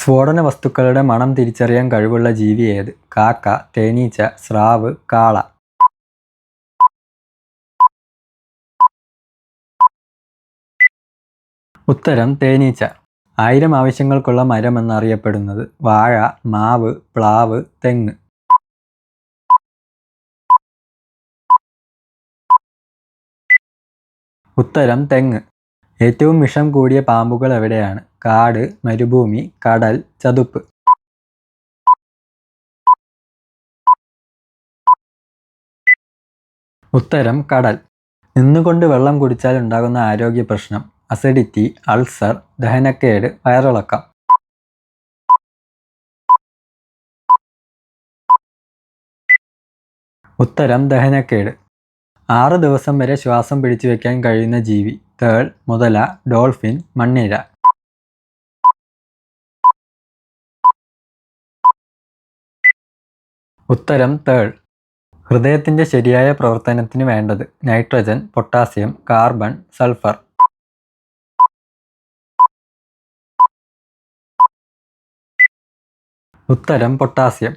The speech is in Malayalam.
സ്ഫോടന വസ്തുക്കളുടെ മണം തിരിച്ചറിയാൻ കഴിവുള്ള ജീവി ഏത്? കാക്ക, തേനീച്ച, സ്രാവ്, കാള. ഉത്തരം തേനീച്ച. 1000 ആവശ്യങ്ങൾക്കുള്ള മരം എന്നറിയപ്പെടുന്നത്? വാഴ, മാവ്, പ്ലാവ്, തെങ്ങ്. ഉത്തരം തെങ്ങ്. ഏറ്റവും വിഷം കൂടിയ പാമ്പുകൾ എവിടെയാണ്? കാട്, മരുഭൂമി, കടൽ, ചതുപ്പ്. ഉത്തരം കടൽ. നിന്നുകൊണ്ട് വെള്ളം കുടിച്ചാൽ ഉണ്ടാകുന്ന ആരോഗ്യ പ്രശ്നം? അസിഡിറ്റി, അൾസർ, ദഹനക്കേട്, വയറിളക്കം. ഉത്തരം ദഹനക്കേട്. 6 ദിവസം വരെ ശ്വാസം പിടിച്ചു വയ്ക്കാൻ കഴിയുന്ന ജീവി? തേൾ, മുതല, ഡോൾഫിൻ, മണ്ണിര. ഉത്തരം തേൾ. ഹൃദയത്തിൻ്റെ ശരിയായ പ്രവർത്തനത്തിന് വേണ്ടത്? Nitrogen, potassium, carbon, sulphur. ഉത്തരം പൊട്ടാസ്യം.